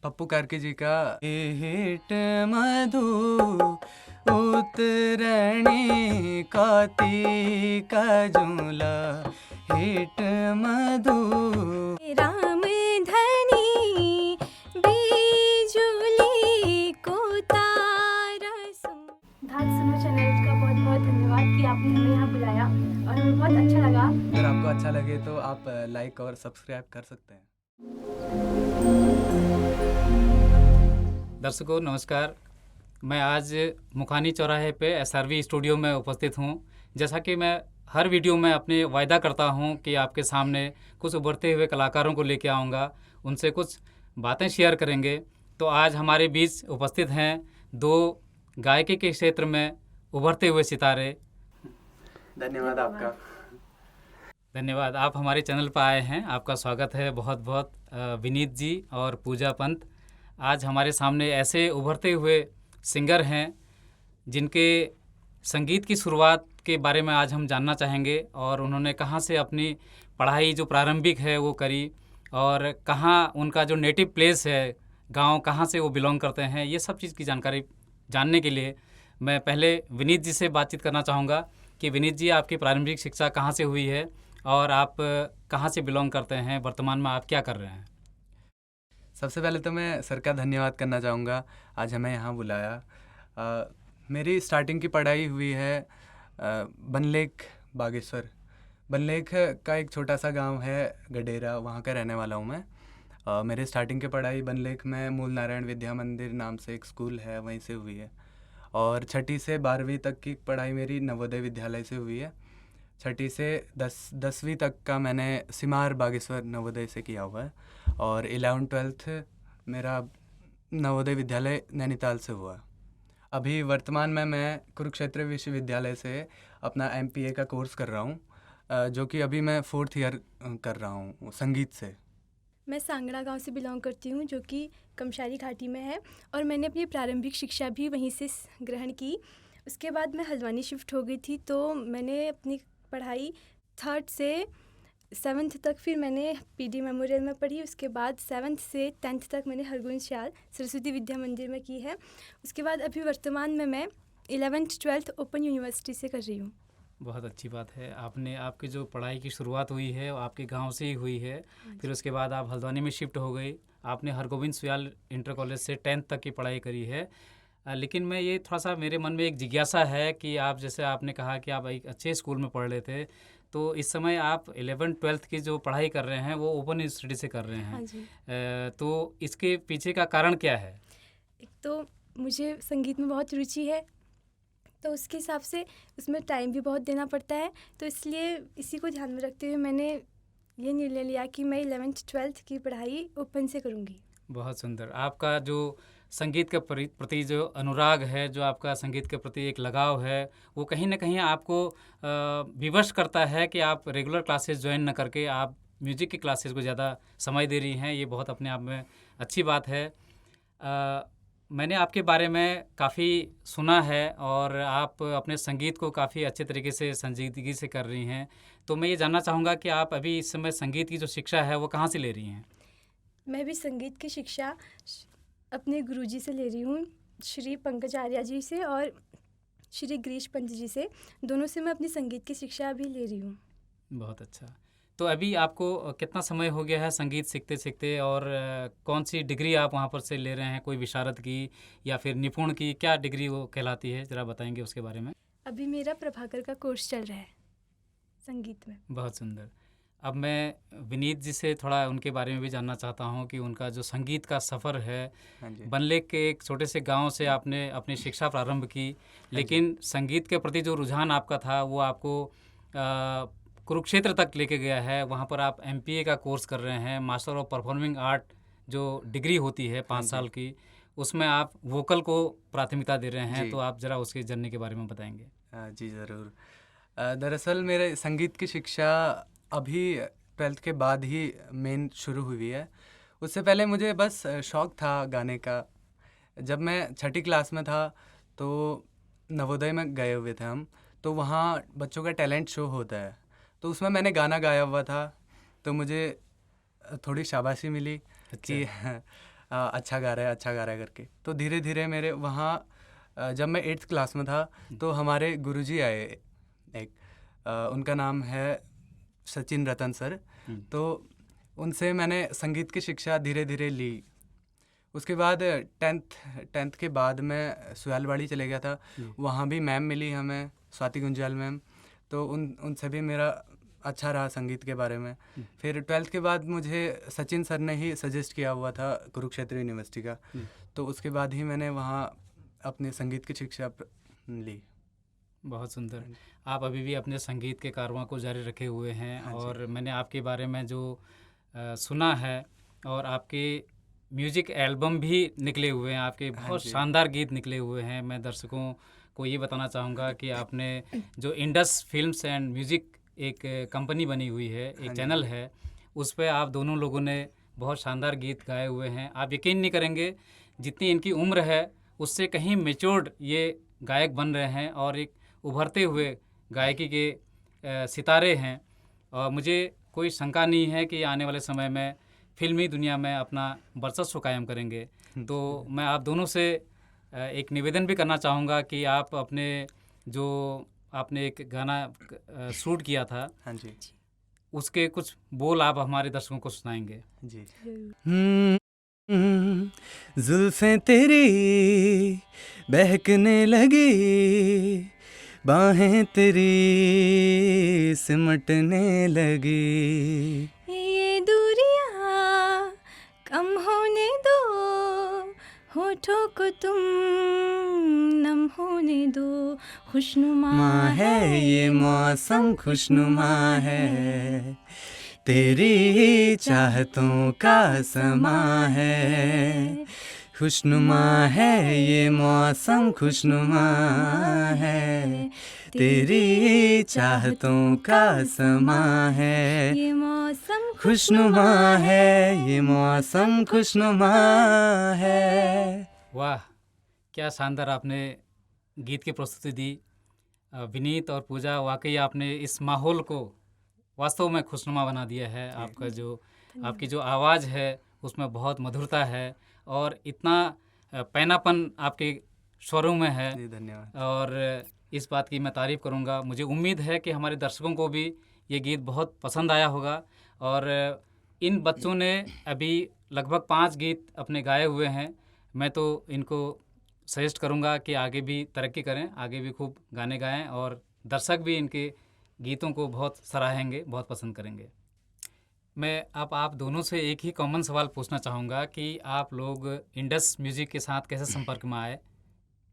पप्पू कार्की जी का हेट मधु उतरणी काती का झूला हेट मधु राम धनी बिजुली को तारा धात सुनो चैनल का बहुत बहुत धन्यवाद कि आपने हमें यहाँ बुलाया और हमें बहुत अच्छा लगा। अगर आपको अच्छा लगे तो आप लाइक और सब्सक्राइब कर सकते हैं। दर्शकों नमस्कार, मैं आज मुखानी चौराहे पे SRV स्टूडियो में उपस्थित हूँ। जैसा कि मैं हर वीडियो में अपने वायदा करता हूँ कि आपके सामने कुछ उभरते हुए कलाकारों को लेके आऊँगा, उनसे कुछ बातें शेयर करेंगे। तो आज हमारे बीच उपस्थित हैं दो गायकी के क्षेत्र में उभरते हुए सितारे। धन्यवाद आपका। धन्यवाद, आप हमारे चैनल पर आए हैं, आपका स्वागत है बहुत बहुत। विनीत जी और पूजा पंत आज हमारे सामने ऐसे उभरते हुए सिंगर हैं जिनके संगीत की शुरुआत के बारे में आज हम जानना चाहेंगे, और उन्होंने कहाँ से अपनी पढ़ाई जो प्रारंभिक है वो करी, और कहाँ उनका जो नेटिव प्लेस है, गांव कहाँ से वो बिलोंग करते हैं, ये सब चीज़ की जानकारी जानने के लिए मैं पहले विनीत जी से बातचीत करना चाहूँगा कि विनीत जी, आपकी प्रारंभिक शिक्षा कहाँ से हुई है और आप कहाँ से बिलोंग करते हैं, वर्तमान में आप क्या कर रहे हैं? सबसे पहले तो मैं सर का धन्यवाद करना चाहूँगा, आज हमें यहाँ बुलाया। मेरी स्टार्टिंग की पढ़ाई हुई है बनलेख बागेश्वर। बनलेख का एक छोटा सा गांव है गडेरा, वहाँ का रहने वाला हूँ मैं। मेरे स्टार्टिंग की पढ़ाई बनलेख में मूल नारायण विद्या मंदिर नाम से एक स्कूल है, वहीं से हुई है। और 6ठी से 12वीं तक की पढ़ाई मेरी नवोदय विद्यालय से हुई है। 6ठी से 10वीं तक का मैंने सिमार बागेश्वर नवोदय से किया हुआ है, और 11th-12th मेरा नवोदय विद्यालय नैनीताल से हुआ। अभी वर्तमान में मैं कुरुक्षेत्र विश्वविद्यालय से अपना MPA का कोर्स कर रहा हूँ, जो कि अभी मैं 4th ईयर कर रहा हूँ संगीत से। मैं सांगड़ा गांव से बिलोंग करती हूँ जो कि कमशारी घाटी में है, और मैंने अपनी प्रारंभिक शिक्षा भी वहीं से ग्रहण की। उसके बाद मैं हल्द्वानी शिफ्ट हो गई थी, तो मैंने अपनी पढ़ाई 3rd से 7th तक फिर मैंने PD मेमोरियल में पढ़ी। उसके बाद 7th से 10th तक मैंने हरगोविंद श्याल सरस्वती विद्या मंदिर में की है। उसके बाद अभी वर्तमान में मैं 11th-12th ओपन यूनिवर्सिटी से कर रही हूँ। बहुत अच्छी बात है। आपकी जो पढ़ाई की शुरुआत हुई है वो आपके गांव से ही हुई है, फिर उसके बाद आप हल्द्वानी में शिफ्ट हो गई। आपने हरगोविंद श्याल इंटर कॉलेज से 10th तक की पढ़ाई करी है। लेकिन मैं ये थोड़ा सा मेरे मन में एक जिज्ञासा है कि आप, जैसे आपने कहा कि आप एक अच्छे स्कूल में पढ़ रहे थे, तो इस समय आप 11th-12th की जो पढ़ाई कर रहे हैं वो ओपन स्टडी से कर रहे हैं। हाँ जी। तो इसके पीछे का कारण क्या है? एक तो मुझे संगीत में बहुत रुचि है, तो उसके हिसाब से उसमें टाइम भी बहुत देना पड़ता है, तो इसलिए इसी को ध्यान में रखते हुए मैंने ये निर्णय लिया कि मैं 11th-12th की पढ़ाई ओपन से करूँगी। बहुत सुंदर। आपका जो संगीत के प्रति जो अनुराग है, जो आपका संगीत के प्रति एक लगाव है, वो कहीं ना कहीं आपको विवश करता है कि आप रेगुलर क्लासेस ज्वाइन न करके आप म्यूज़िक की क्लासेस को ज़्यादा समय दे रही हैं। ये बहुत अपने आप में अच्छी बात है। मैंने आपके बारे में काफ़ी सुना है, और आप अपने संगीत को काफ़ी अच्छे तरीके से संजीदगी से कर रही हैं। तो मैं ये जानना चाहूँगा कि आप अभी इस समय संगीत की जो शिक्षा है वो कहाँ से ले रही हैं? मैं भी संगीत की शिक्षा अपने गुरुजी से ले रही हूँ, श्री पंकज आर्या जी से और श्री गिरीश पंत जी से। दोनों से मैं अपनी संगीत की शिक्षा अभी ले रही हूँ। बहुत अच्छा। तो अभी आपको कितना समय हो गया है संगीत सीखते सीखते, और कौन सी डिग्री आप वहाँ पर से ले रहे हैं? कोई विशारद की या फिर निपुण की, क्या डिग्री वो कहलाती है, ज़रा बताएंगे उसके बारे में? अभी मेरा प्रभाकर का कोर्स चल रहा है संगीत में। बहुत सुंदर। अब मैं विनीत जी से थोड़ा उनके बारे में भी जानना चाहता हूँ कि उनका जो संगीत का सफ़र है, हाँ जी। बनलेख के एक छोटे से गांव से आपने अपनी शिक्षा प्रारंभ की, लेकिन संगीत के प्रति जो रुझान आपका था वो आपको कुरुक्षेत्र तक लेके गया है। वहाँ पर आप MPA का कोर्स कर रहे हैं, मास्टर ऑफ परफॉर्मिंग आर्ट जो डिग्री होती है 5 साल की, उसमें आप वोकल को प्राथमिकता दे रहे हैं। तो आप ज़रा उसकी जर्नी के बारे में बताएंगे? जी ज़रूर। दरअसल मेरे संगीत की शिक्षा अभी 12th के बाद ही मेन शुरू हुई है। उससे पहले मुझे बस शौक़ था गाने का। जब मैं 6ठी क्लास में था तो नवोदय में गए हुए थे हम, तो वहाँ बच्चों का टैलेंट शो होता है, तो उसमें मैंने गाना गाया हुआ था, तो मुझे थोड़ी शाबाशी मिली कि अच्छा गा रहा है करके। तो धीरे धीरे मेरे वहाँ जब मैं 8th क्लास में था तो हमारे गुरुजी आए एक, उनका नाम है सचिन रतन सर। तो उनसे मैंने संगीत की शिक्षा धीरे धीरे ली। उसके बाद 10th के बाद मैं सुयालवाड़ी चले गया था। वहाँ भी मैम मिली हमें, स्वाति गुंजाल मैम। तो उनसे भी मेरा अच्छा रहा संगीत के बारे में। फिर 12th के बाद मुझे सचिन सर ने ही सजेस्ट किया हुआ था कुरुक्षेत्र यूनिवर्सिटी का। तो उसके बाद ही मैंने वहाँ अपने संगीत की शिक्षा ली। बहुत सुंदर। आप अभी भी अपने संगीत के कारवां को जारी रखे हुए हैं। हाँ जी। और मैंने आपके बारे में जो सुना है, और आपके म्यूजिक एल्बम भी निकले हुए हैं, आपके हाँ बहुत जी। शानदार गीत निकले हुए हैं। मैं दर्शकों को ये बताना चाहूँगा कि आपने जो इंडस फिल्म्स एंड म्यूज़िक एक कंपनी बनी हुई है, एक हाँ जी। चैनल है, उस पे आप दोनों लोगों ने बहुत शानदार गीत गाए हुए हैं। आप यकीन नहीं करेंगे, जितनी इनकी उम्र है उससे कहीं मेच्योर्ड ये गायक बन रहे हैं और एक उभरते हुए गायकी के सितारे हैं। और मुझे कोई शंका नहीं है कि आने वाले समय में फिल्मी दुनिया में अपना वर्चस्व कायम करेंगे। तो मैं आप दोनों से एक निवेदन भी करना चाहूँगा कि आप अपने जो आपने एक गाना शूट किया था, हाँ जी उसके कुछ बोल आप हमारे दर्शकों को सुनाएंगे। जी। जुल्फें तेरी बहकने लगी, बाहें तेरी सिमटने लगी, ये दूरियां कम होने दो, होठों को तुम नम होने दो, खुशनुमा माँ है ये मौसम खुशनुमा है, तेरी चाहतों का समा है, खुशनुमा है ये मौसम खुशनुमा है, तेरी चाहतों का समा है, ये मौसम खुशनुमा है, ये मौसम खुशनुमा है। वाह, क्या शानदार आपने गीत की प्रस्तुति दी। विनीत और पूजा, वाकई आपने इस माहौल को वास्तव में खुशनुमा बना दिया है। आपका जो आपकी जो आवाज़ है उसमें बहुत मधुरता है और इतना पैनापन आपके स्वरों में है। जी धन्यवाद। और इस बात की मैं तारीफ़ करूंगा। मुझे उम्मीद है कि हमारे दर्शकों को भी ये गीत बहुत पसंद आया होगा। और इन बच्चों ने अभी लगभग 5 गीत अपने गाए हुए हैं। मैं तो इनको सजेस्ट करूंगा कि आगे भी तरक्की करें, आगे भी खूब गाने गाएं और दर्शक भी इनके गीतों को बहुत सराहेंगे, बहुत पसंद करेंगे। मैं अब आप दोनों से एक ही कॉमन सवाल पूछना चाहूँगा कि आप लोग इंडस म्यूज़िक के साथ कैसे संपर्क में आए,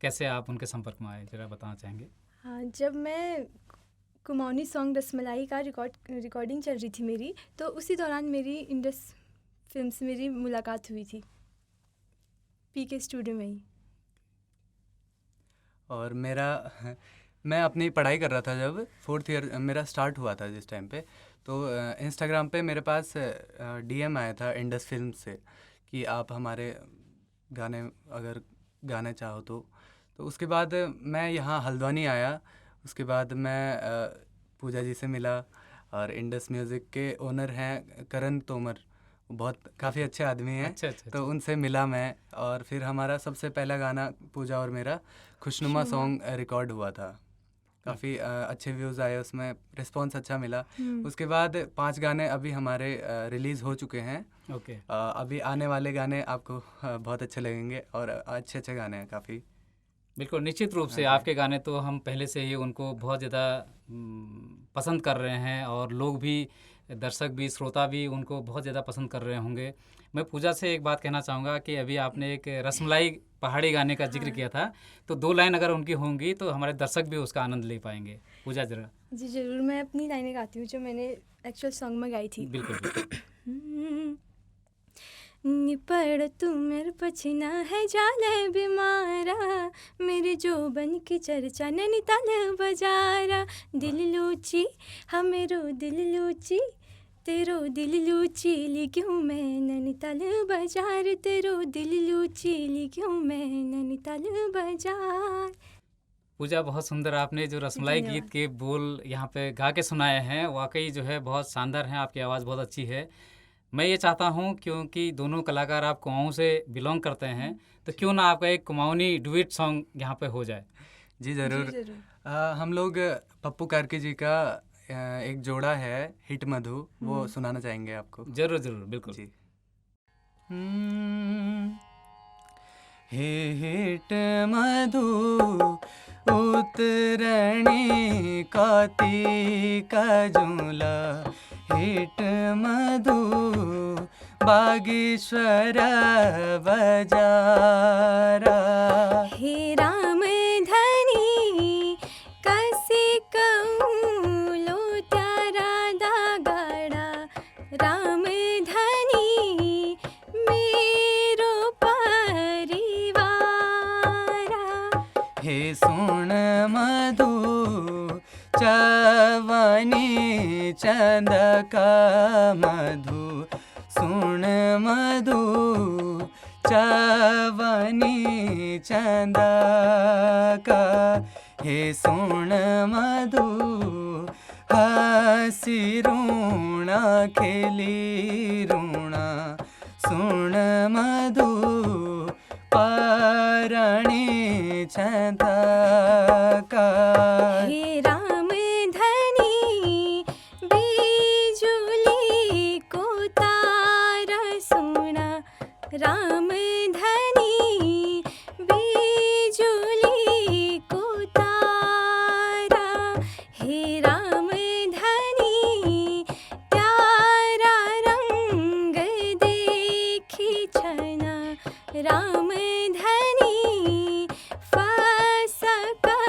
कैसे आप उनके संपर्क में आए, ज़रा बताना चाहेंगे? हाँ, जब मैं कुमाऊनी सॉन्ग रसमलाई का रिकॉर्डिंग चल रही थी मेरी, तो उसी दौरान मेरी इंडस फिल्म से मेरी मुलाकात हुई थी, पीके स्टूडियो में ही। और मैं अपनी पढ़ाई कर रहा था जब 4th ईयर मेरा स्टार्ट हुआ था जिस टाइम पे, तो इंस्टाग्राम पे मेरे पास DM आया था इंडस फिल्म से कि आप हमारे गाने अगर गाने चाहो तो उसके बाद मैं यहाँ हल्द्वानी आया। उसके बाद मैं पूजा जी से मिला और इंडस म्यूज़िक के ओनर हैं करण तोमर, बहुत काफ़ी अच्छे आदमी हैं। अच्छा। तो उनसे मिला मैं और फिर हमारा सबसे पहला गाना पूजा और मेरा खुशनुमा सॉन्ग रिकॉर्ड हुआ था। काफ़ी अच्छे व्यूज़ आए, उसमें रिस्पांस अच्छा मिला। उसके बाद 5 गाने अभी हमारे रिलीज़ हो चुके हैं। ओके। अभी आने वाले गाने आपको बहुत अच्छे लगेंगे और अच्छे गाने हैं काफ़ी। बिल्कुल, निश्चित रूप से आपके गाने तो हम पहले से ही उनको बहुत ज़्यादा पसंद कर रहे हैं और लोग भी, दर्शक भी, श्रोता भी उनको बहुत ज़्यादा पसंद कर रहे होंगे। मैं पूजा से एक बात कहना चाहूँगा कि अभी आपने एक रसमलाई पहाड़ी गाने का जिक्र किया था, तो 2 लाइन अगर उनकी होंगी तो हमारे दर्शक भी उसका आनंद ले पाएंगे। पूजा ज़रा। जी ज़रूर, मैं अपनी लाइनें गाती हूँ जो मैंने एक्चुअल सॉन्ग में गाई थी। बिल्कुल। निपड़ तू मेरे पछिना है जाले बीमारा, मेरे जो बन की चर्चा नैनीताल बजारा, दिल लूची हमेरो दिल लूची, तेरो दिल लूची ली क्यों मैं नैनीताल बाजार, तेरो दिल लूची ली क्यों मैं नैनीताल बाजार। पूजा, बहुत सुंदर आपने जो रसमलाई गीत के बोल यहाँ पे गा के सुनाए हैं, वाकई जो है बहुत शानदार हैं। आपकी आवाज़ बहुत अच्छी है। मैं ये चाहता हूँ क्योंकि दोनों कलाकार आप कुमाऊँ से बिलोंग करते हैं, तो क्यों ना आपका एक कुमाऊनी डुएट सॉन्ग यहाँ पे हो जाए। जी ज़रूर। हम लोग पप्पू कार्की जी का एक जोड़ा है हिट मधु, वो सुनाना चाहेंगे आपको। जरूर जरूर, बिल्कुल जी। हिट मधु उतरणी कार्तिक झूला, हिट मधु बागेश्वर बजारा। हे राम धनी कसे कहूँ लो त्यारा दागड़ा, राम धनी मेरो परिवारा। हे सुन मधु चवनी चंद का मधु, सुन मधु चवनी चंद का। हे सुन मधु हसी रूणा खेली रूणा, सुन मधु पारणी चंद का। हे राम धनी बिजुली को तारा सुना, राम धनी बिजुली को तारा। हे राम धनी प्यारा रंग देखी छना, राम धनी फसकना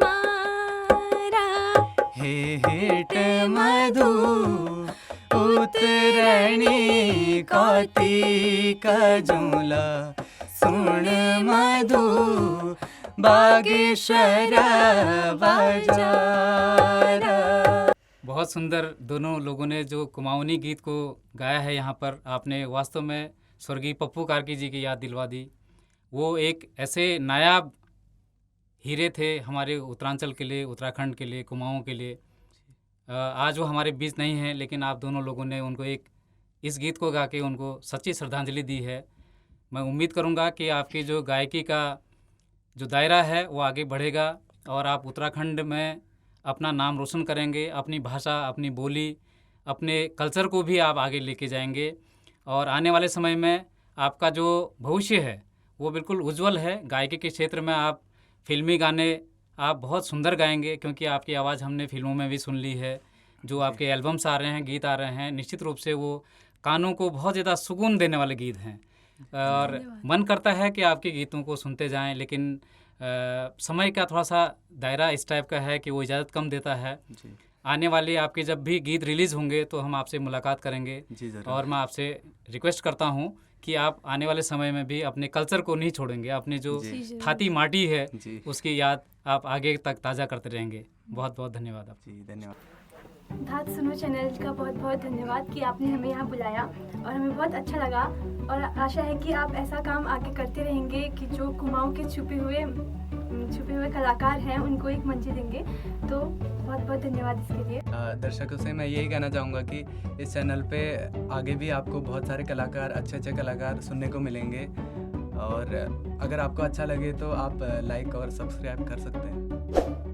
मारा। हे हिट मधु उतरणी कार्तिक झूला, सुन मधु बागेश्वर बजारा। बहुत सुंदर दोनों लोगों ने जो कुमाऊनी गीत को गाया है यहाँ पर, आपने वास्तव में स्वर्गीय पप्पू कार्की जी की याद दिलवा दी। वो एक ऐसे नायाब हीरे थे हमारे उत्तरांचल के लिए, उत्तराखंड के लिए, कुमाऊँ के लिए। आज वो हमारे बीच नहीं हैं, लेकिन आप दोनों लोगों ने उनको एक इस गीत को गा के उनको सच्ची श्रद्धांजलि दी है। मैं उम्मीद करूँगा कि आपकी जो गायकी का जो दायरा है वो आगे बढ़ेगा और आप उत्तराखंड में अपना नाम रोशन करेंगे, अपनी भाषा, अपनी बोली, अपने कल्चर को भी आप आगे लेके जाएंगे। और आने वाले समय में आपका जो भविष्य है वो बिल्कुल उज्जवल है। गायकी के क्षेत्र में आप फिल्मी गाने आप बहुत सुंदर गाएंगे, क्योंकि आपकी आवाज़ हमने फिल्मों में भी सुन ली है। जो आपके एल्बम्स आ रहे हैं, गीत आ रहे हैं, निश्चित रूप से वो कानों को बहुत ज़्यादा सुकून देने वाले गीत हैं और मन करता है कि आपके गीतों को सुनते जाएं, लेकिन समय का थोड़ा सा दायरा इस टाइप का है कि वो इजाज़त कम देता है। जी आने वाले आपके जब भी गीत रिलीज़ होंगे तो हम आपसे मुलाकात करेंगे। जी ज़रूर। और मैं आपसे रिक्वेस्ट करता हूँ कि आप आने वाले समय में भी अपने कल्चर को नहीं छोड़ेंगे, अपने जो थाती माटी है जी उसकी याद आप आगे तक ताज़ा करते रहेंगे। बहुत बहुत धन्यवाद आप। जी धन्यवाद। धात सुनो चैनल का बहुत बहुत धन्यवाद कि आपने हमें यहाँ बुलाया और हमें बहुत अच्छा लगा, और आशा है कि आप ऐसा काम आगे करते रहेंगे कि जो कुमाऊँ के छुपे हुए कलाकार हैं उनको एक मंच देंगे। तो बहुत बहुत धन्यवाद इसके लिए। दर्शकों से मैं यही कहना चाहूँगा कि इस चैनल पे आगे भी आपको बहुत सारे कलाकार, अच्छे अच्छे कलाकार सुनने को मिलेंगे, और अगर आपको अच्छा लगे तो आप लाइक और सब्सक्राइब कर सकते हैं।